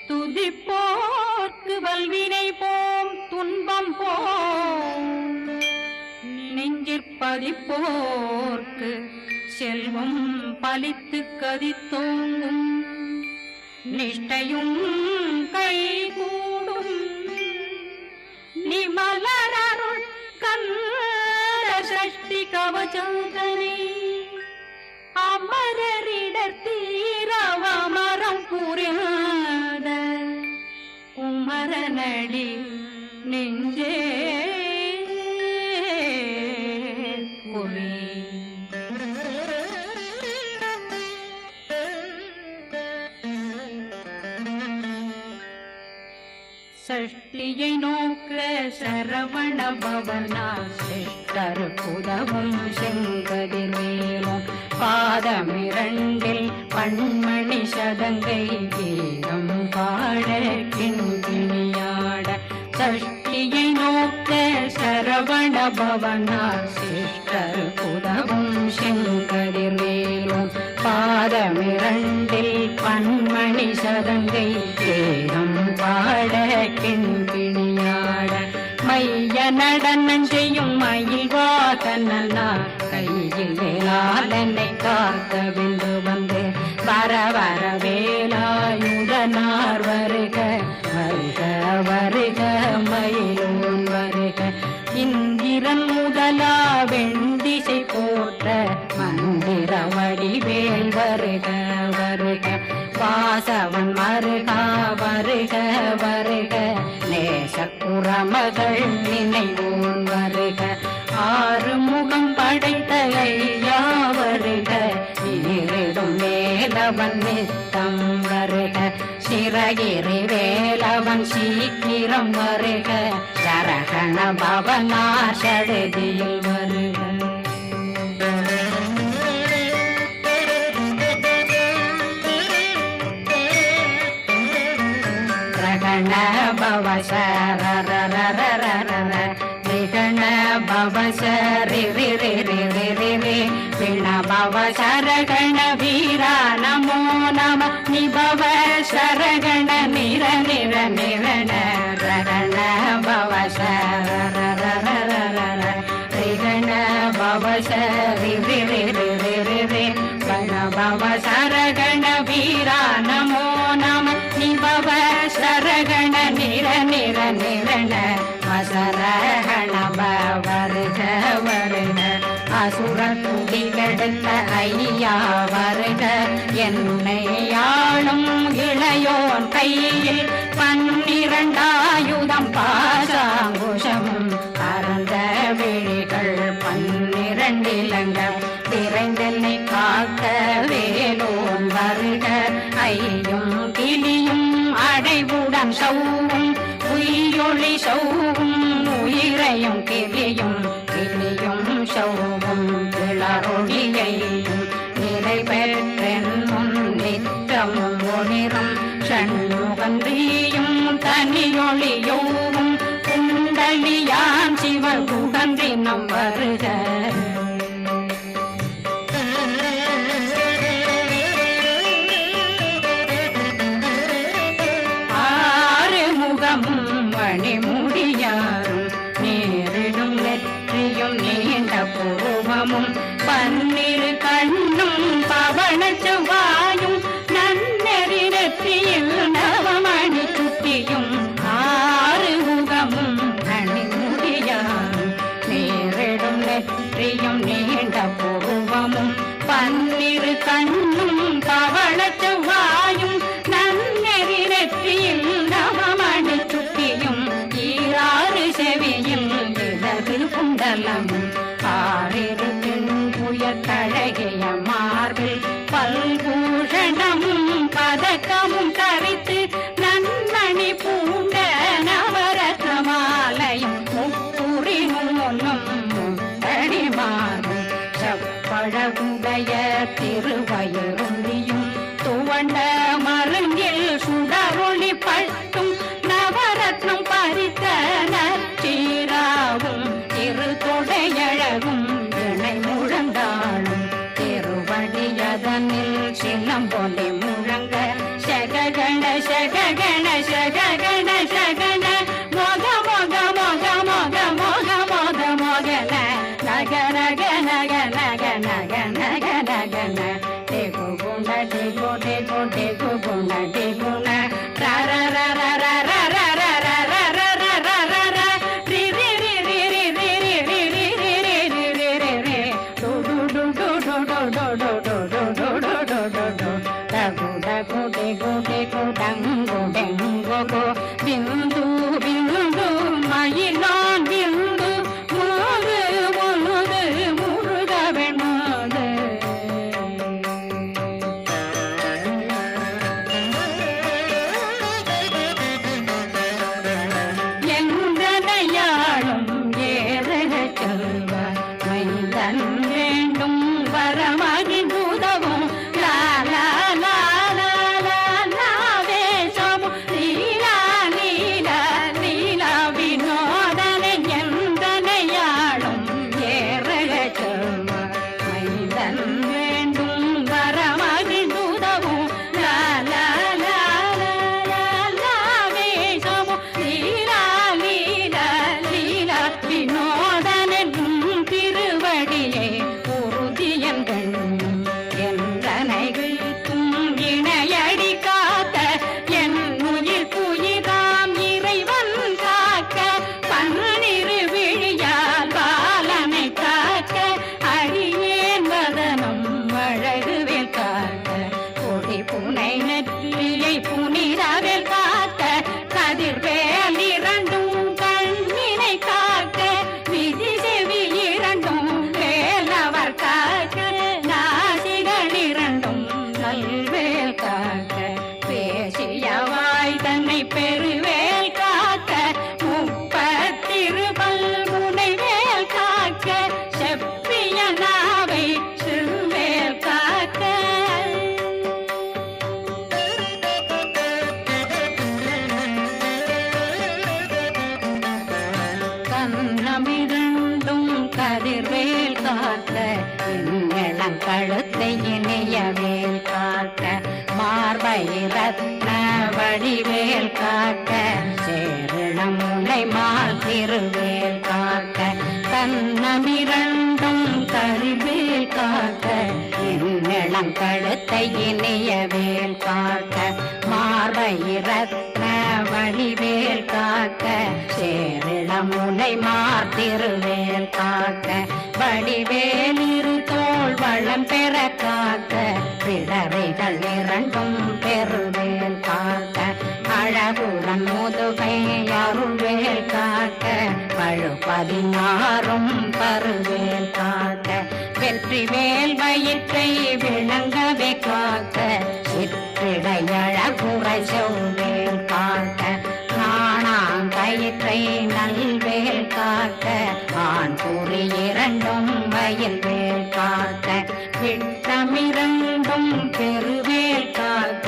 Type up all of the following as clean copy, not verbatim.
துதிப்போர்க்கு வல்வினை போம் துன்பம் போம் நெஞ்சிற்பதிப்போர்க்கு செல்வம் பலித்து கதித்தோங்கும் நிஷ்டையும் கைகூடும் நிமலரருள் கந்த சஷ்டி கவசந்தனை அமரரிடர் தீரவமரம் புரியாத குமரனடி நெஞ்சே சஷ்டியை நோக்க சரவண பவனா சிஷ்டர் புதவும் செங்கதிர்வேலும் பாதமிரண்டில் பண்மணி சதங்கை கீதம் பாட கிண்கிணியாட சஷ்டியை நோக்க சரவண பவனா சிஷ்டர் புதவும் செங்கதிர்வேலும் பாதமிரண்டில் பண்மணி சதங்கை கீதம் பாட கிண்கிணியாட மைய நடனம் செய்யும் மயில் வாகனா கையில் வேளாளனை காக்க விந்து வந்து வர வர வேலாயுதனார் வருக வருக வருக மயிலோன் வருக இந்திரன் முதலா வெண்டிசை போற்ற மந்திர வடிவேல் வருக வருக வாசவன் மருகா வருக வருக நேசக்குறமகள் நினைவோன் வருக ஆறு முகம் படைத்த ஐயா வருக ஈரிடும் வேலவன் நித்தம் வருக சிறகிரி வேலவன் சீக்கிரம் வருக சரகண பவனார் சடுதியில் வருக விகண பவசரி விண பவ சரகண வீரா நமோ நம நிபவ சரகண நிர நிர நிரண ரண பவசர விகண பவசரி வண பவ சரகண வீரா நமோ நம நிபவ சரகண நிர நிர நிரண வசரகண வருக வருக அசுர துடி கெடுத்த ஐயா வருக என்னை ஆளும் இளையோன் கையில் 12 ஆயுதம் பாசாங்குஷம் பரந்த விழிகள் 12 இலங்கம் விரைந்தென்னை காக்க வேலோன் வருக ஐயும் கிளியும் அடைவுடன் சௌவும் உயிரொளி சௌவும் உயிரையும் கிளியும் கிளியும் சௌவும் இளரொளியையும் நிலை பெற்றென் முன் நித்தமும் ஒளிரும் சண்முகன்றியும் தனியொளியோவும் குண்டலியான் சிவ குகன்றினம் வருக மணிமுடியாரும் நேரிடும் நெற்றியும் நீண்ட பூர்வமும் 12 கண்ணும் பவன செவ்வாயும் நன்னெறி நெற்றியில் நவமணி சுட்டியும் 6 முகமும் மணிமுடியாரும் நேரிடும் நெற்றியும் நீண்ட பூர்வமும் 12 கண்ணும் பவன செவ்வாயும் நன்னெறி நெற்றியில் நவமணி சுட்டியும் 6 செவியில் இடது குண்டலம் 6 புயத்தழகிய மார்பில் பல்பூஷணமும் பதக்கமும் தரித்து நன்மணி பூண்ட நவரத்ன மாலையும் முப்புரி நூலும் முத்தடிமாறும் செப்பழகுடைய திருவயருந்தியும் துவண்ட மருங்கில் சுடரொளி பட்டும் நவரத்னம் பறித்த நச்சீராவும் திரு தொடையழகும் இணை முழந்தாளும் திருவடியதனில் சிலம்பொலி முழங்க சககண கணேச கணேச கண மோக மோக மோக மோக மோக மோக மோகன நக நக நக நக நக நக நகன டேகு குண டேகு டேகு டேகு குண டேகு ந ர ர ர ர ர ர ர ர ர ர ர ர ர ர ரி ரி ரி ரி ரி ரி ரி ரி ரி ரி ரி ரி ரி ரி ரி டு டு டு டு டு டு டு டு டு டு டு டு டு டு டு டகு டகு டேகு டேகு டங்கு டெங்கு கோ பிந்து பிந்து மயிலான் பிந்து முழுது முழுது முழுத வெண்முது எந்தனையாளும் ஏறக செல்வ மைந்தன் வேண்டும் வரமகி பூதவும் லாலா லாலா லாலா வேஷமு லீலா லீலா லீலா வினோதனை எந்தனையாளும் ஏறக செல்வ மைந்தன் வேண்டும் வரமகி பூதவும் லாலா லாலா லாலா வேஷமு லீலா லீலா லீலா வினோதனும் திருவடியே உறுதியங்கள் என்றனைகளுக்கும் இணையடி காத்த என் உயிர் புயிராம் இறைவன் காக்க பன்னிரு விழியால் பாலனை காக்க அடியேன் வதனம் அழகுவேல் காக்க கொடி புனை நெற்றியை புனிதவேல் காக்க கதிர்வேல் இரண்டும் கண்ணினை காக்க விதி செவி இரண்டும் வேலவர் காக்க நாசிகள் இரண்டும் நல்வேல் காக்க பேசியவாய் தன்னை பெருவேல் காக்க முப்பத்திருபல் முனைவேல் காக்க செப்பிய நாவை சிறுவேல் காக்க கண்ணமிரண்டும் கதிர்வேல் காக்க இளம் கழுத்தை இணையவேல் காக்க மார்பை ரத்ன வடிவேல் காக்க சேரிளம் முனை மால் திருவேல் காக்க கண்ணமிரண்டும் கதிர்வேல் காக்க இளம் கழுத்தை இணையவேல் காக்க மார்பை ரத்ன வடிவேல் காக்க சேரிளம் முனை மார் திருவேல் காக்க வடிவேல் இரு தோள் வளம் பெற காக்க பிடரைகள் இரண்டும் பெருவேல் காக்க அழகுடன் முதுகை அருள்வேல் காக்க பழு 16 பருவேல் காக்க வெற்றி வேல் வயிற்றை விளங்கவே காக்க சிற்றிடையழகுரை செவ்வேல் காக்க நாணாங்கயிற்றை நல்வேல் காக்க ஆண் குறி இரண்டும் வயல்வேல் காக்க விட்டமிரண்டும் பெருவேல் காக்க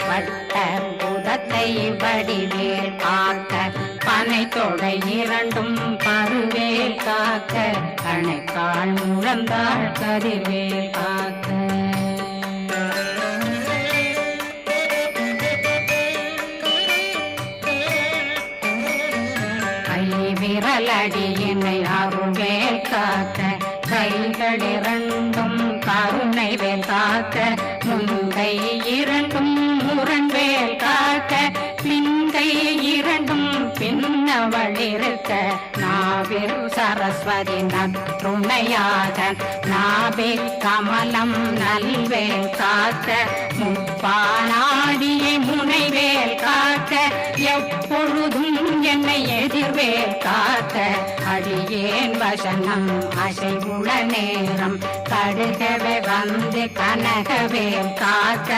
வட்ட புதத்தை வடிவேல் காக்க பனை தொடை இரண்டும் பருவேல் காக்க கணைக்கால் முழந்தாள் கதிர்வேல் காக்க விரலடியினை அருள்வேல் காக்க கைகள் இரண்டும் கருணை வேல் காக்க முந்தை இரண்டும் முரண்வேல் காக்க பிந்தை இரண்டும் பின்னவளிருக்க நாவில் சரஸ்வதி நற்றுணையாக நாவே கமலம் நல்வேல் காக்க முப்பானாடியை முனைவேல் காக்க எப்பொழுதும் என்னை எதிர்வேல் காக்க அடியேன் வசனம் அசைவுள நேரம் கடுகவே வந்து கனகவேல் காக்க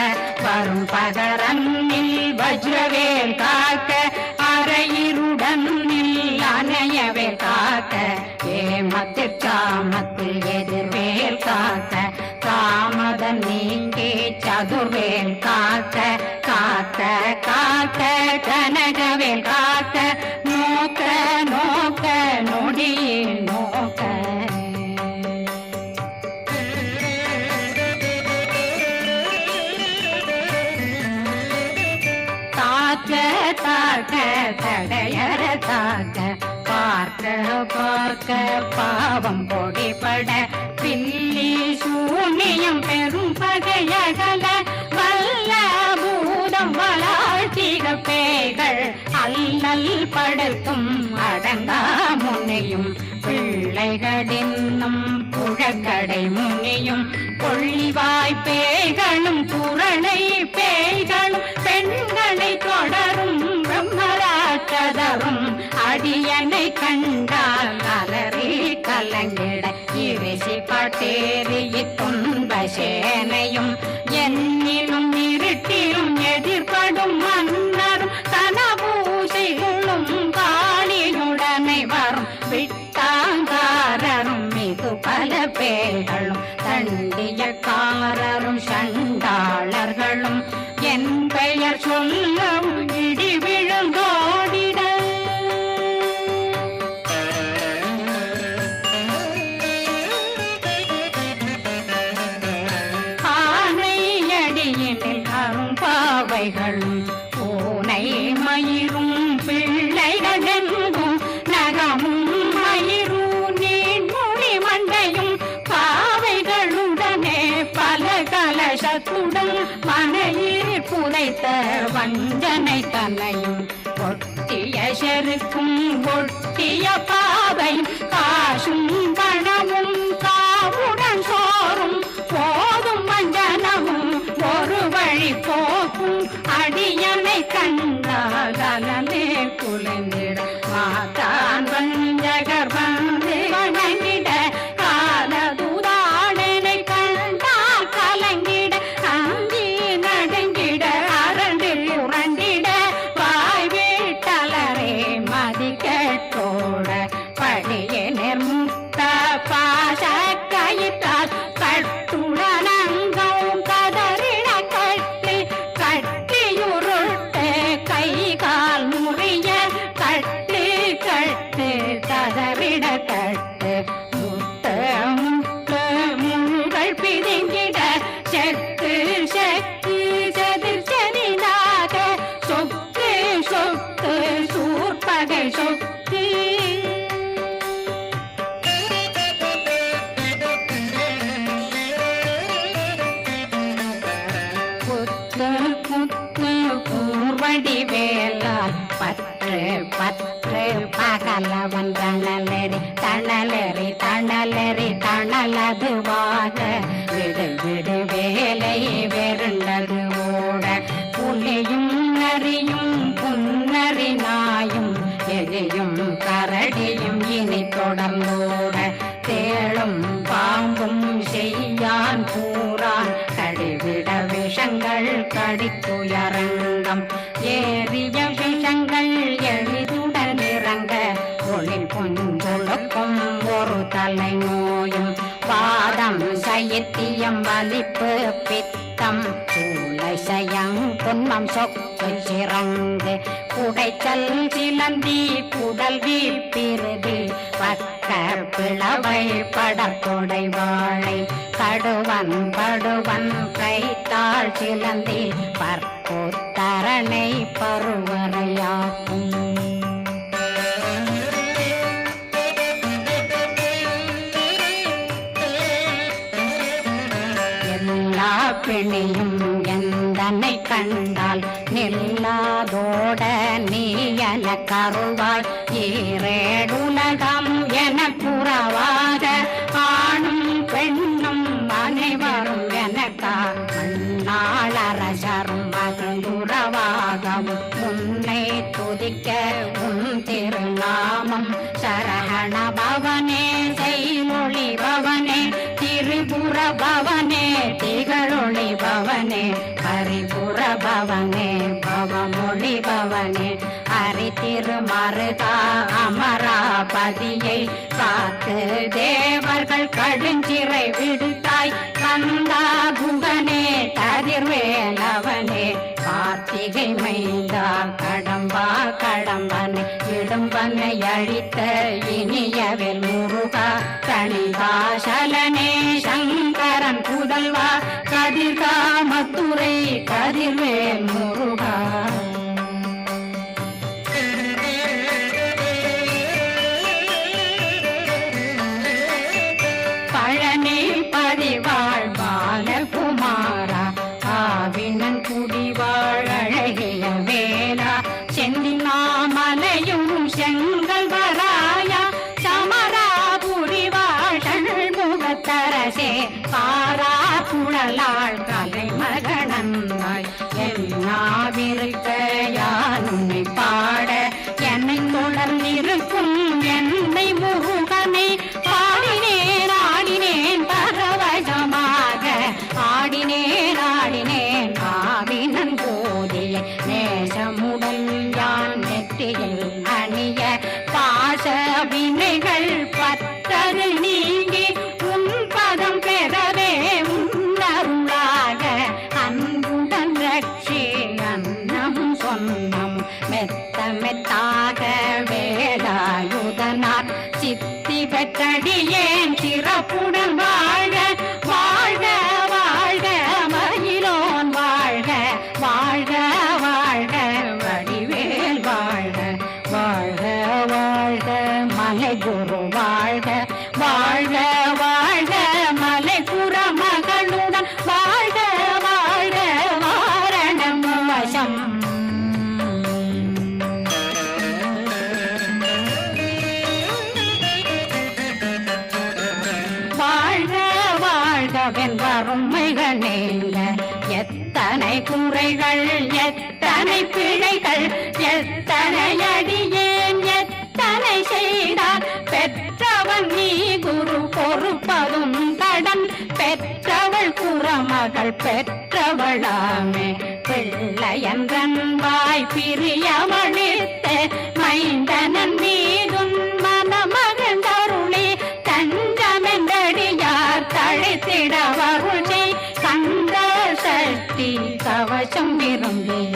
வரும் பகரன்னில் வஜ்ரவேல் காக்க அரையிருடன் அணையவே காக்க ஏமத்தில் காமத்தில் எதிர்வேல் காக்க காமதம் நீங்கி சதுர்வேல் காக்க காக்க காக்க கனகவேல் காக்க நோக்க நோக்க நொடியில் நோக்க தாக்க தாக்க தடையற தாக்க பார்க்க பார்க்க பாவம் பொடிபட பில்லி சூனியம் பெரும் பகையகல வல்ல பூதம் வளாழ்த்திக பேய்கள் அல்லல் படுத்தும் அடங்கா முனையும் பிள்ளைகளின்னும் புழக்கடை முனியும் கொள்ளிவாய் பேய்களும் குரளை பேய்களும் பெண்களை தொடரும் பிரம்மராட்சதரும் அடியனை கண்டால் அலறி கலங்கிட இரிசி பட்டேறிய துன்ப சேனையும் என்னிலும் இருட்டிலும் எதிர்படும் மன்னரும் தனபூசைகளும் காளியுடனை வரும் விட்டாங்காரரும் மிகு பல பேர்களும் தண்டியக்காரரும் சண்டாளர்களும் என் பெயர் சொல்லவும் இடி விழுந்தோடிட ஆனையடியினில் அரும்பாவைகளும் பூனை மயிரும் பிள்ளைகளெங்கும் நகமும் மயிரும் நீண்மொழி மண்டையும் பாவைகளுடனே பல கலசத்துடன் மனையில் புதைத்த வஞ்சனை தலையும் ஒட்டிய செருக்கும் ஒட்டிய பாவையும் காசும் பணமும் காவுடன் சோறும் போதும் வஞ்சனமும் ஒரு வழி போக்கும் அடியனை கண்டால் அலமே குலைந்திட மாதான் வஞ்சகர் வந்து வணங்கிட காலதுதாடனை கண்டால் கலங்கிட அஞ்சி நடுங்கிட அரண்டு உரண்டிட வாய் வீட்டலரே மதி கேட்டோட படியினர் முத்த பாச கயிற்றால் கட்டுடனங்கவும் கதறிட கட்டி கட்டியுருட்டு கை கால் முறிய கட்டு கட்டு கதறிட கட்டு முட்டு முட்டு முள்கள் பிதுங்கிட செக்கு செக்கு செதிர் செதினாக சொக்கு சொக்கு சூர்பகை சொக்கு குத்து குத்து கூர்வடி வேலால் பற்று பற்று பகலவன் தணலெறி தணலெறி தணலெறி தணலதுவாக விடு விடு வேலை வெருண்டது ஓட புலியும் நரியும் புன்னறி நாயும் எலியும் கரடியும் இனி தொடர்ந்தோட தேளும் பாம்பும் செய்யான் கூறான் கடிவிட விஷங்கள் கடித்துயரங்கம் ஏறிய விஷங்கள் எளிதுடன் இறங்க ஒளில் புஞ்சொழுக்கும் ஒரு தலை நோயும் பாதம் சைத்தியம் வலிப்பு பித்தம் சூளை சயம் புன்மம் சொக்கு சிறங்கு குடைச்சல் சிலந்தி குடல் வீப்பிருதி பக்க பிளவை படத்தொடை வாழை கடுவன் படுவன் கைத்தாள் சிலந்தி பற்புத்தரணை பருவரையாக்கும் எல்லா பிணியும் எந்தனை கண்டால் நில்லாதோட நீ என கருவாய் ஈரேடுலகம் என புறவாக ஆணும் பெண்ணும் அனைவரும் எனக்கா மண்ணாளரசரும் மகளுறவாகவும் உன்னை துதிக்க உன் திருநாமம் சரஹண பவனே செய்மொழி பவனே திரிபுர பவனே திகழொளி பவனே ஹரிபுர பவனே பவமொழி பவனே ஹரி திருமருகா அமராபதியை காத்து தேவர்கள் கடுஞ்சிறை விடுத்தாய் கந்தா குகனே கதிர்வேலவனே கார்த்திகை மைந்தா கடம்பா கடம்பனை இடும்பனை அழித்த இனியவில் முருகா கணிகாசலனே சங்கரன் புதல்வா கதிர்காமத்துறை கதிர்வேல் முருகா முடல் யான் நெற்றியில் அணிய பாச வினைகள் பத்தது நீங்கி உன் பதம் பெறவே உன்னருளாக அன்புடன் ரட்சி அன்னம் சொன்னம் மெத்த மெத்தாக வேலாயுதனார் சித்தி பெற்றடியேன் சிறப்புடன் வாழ வாழ்க வாழ்க மயிலோன் வாழ்க வாழ்க வாழ்க வடிவேல் வாழ்க வாழ்க வாழ்க மலை குரு வாழ்க வாழ்க வாழ்க மலை குற மகளுடன் வாழ்க வாழ்க வாரணம் வசம் வெண்பருமைகள் நீங்க எத்தனை குறைகள் எத்தனை பிழைகள் எத்தனை அடியேன் எத்தனை செய்தார் பெற்றவன் நீ குரு பொறுப்பதும் கடன் பெற்றவள் குறமகள் பெற்றவளாமே பிள்ளையன்றன் வாய் பிரியமளித்த மைந்தனன் மீதும் மனமகந்தருளி தஞ்சமென்றடியார் தழைத்திட வருளை கந்த சக்தி கவசம் விரும்பிய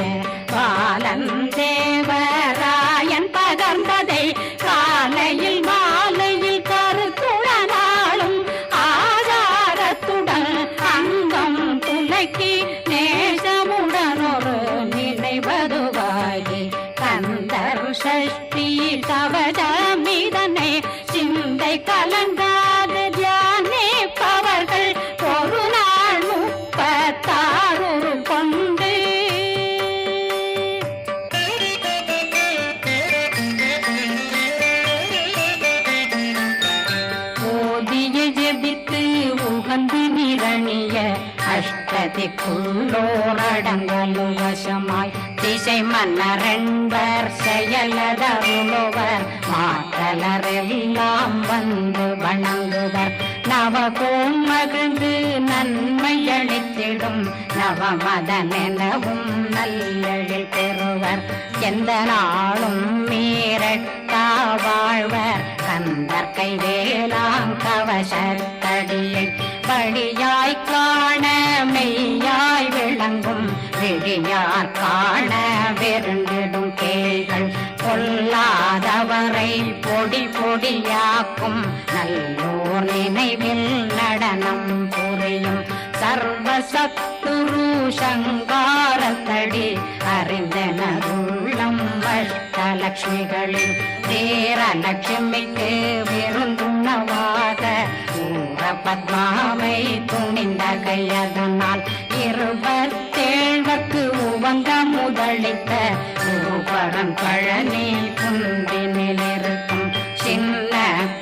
பாலன் தேவராயன் பகர்ந்ததை காலையில் மாலையில் கருத்துடனாலும் ஆதாரத்துடன் அங்கம் துலக்கி நேசமுடன் ஒரு நினைவதுவாகி கந்தர் சஷ்டி கவசமிதனை சிந்தை கலங்காது தியானிப்பவர்கள் ஒரு நாள் 36 கொண்டு ஓதிய ஜெபித்து உகந்து நிரணிய அஷ்டதிக்குள்ளோரடங்கலும் வசமாய் திசை மன்னரென்பர் செயலதருளுவர் மாற்றலரெல்லாம் வந்து வணங்குவர் நவகோம் மகிழ்ந்து நன்மையளித்திடும் நவமதனெனவும் நல்லெழில் பெறுவர் எந்த நாளும் மீறட்டா வாழ்வர் கந்தர் கைவேலாம் கவசத்தடியை படியாய் காண மெய்யாய் விளங்கும் விழியார் காண வெருண்டிடும் கேள்கள் பொல்லாதவரை பொடி பொடியாக்கும் நல்லோர் நினைவில் நடனம் புரியும் சர்வசத்துரு சங்காரத்தடி அறிந்தனருள்ளம் அஷ்டலட்சுமிகளில் தேரலட்சுமிக்கு விருந்துணவாக ஊர பத்மாவை துணிந்த கையதனால் 27 உவங்க முதலித்த குருபரன் பழனி குந்தினில் இருக்கும் சின்ன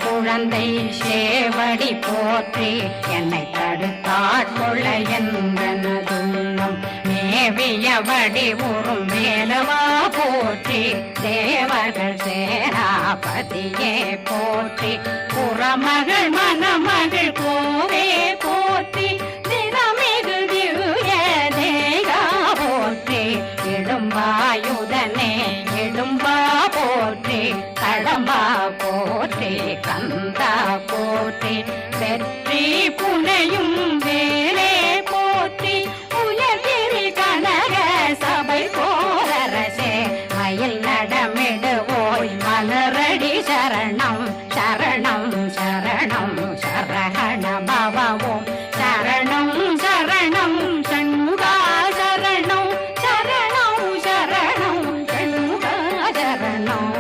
குழந்தை சேவடி போற்றி என்னை தடுத்தாட்கொள்ள என்றனதுள்ளம் மேவியபடி உறும் மேலவா போற்றி தேவர்கள் சேனாபதியே போற்றி புறமகள் மணமகள் கோவே போற்றி தினமிகு திவ்ய தேகா போற்றி இடும்பாயுதனே இடும்பா போற்றி கடம்பா போற்றி கந்தா போற்றி வெற்றி புனையும் வேலே போற்றி உயர்திரி கனக சபை போரரசே மயில் நடமிடுவோய் மலரடி சரணம் சரணம் சரணம் சரஹண பவவோம் சரணம் சரணம் சண்முகா சரணம் சரணம் சரணம் சண்முகா சரணம்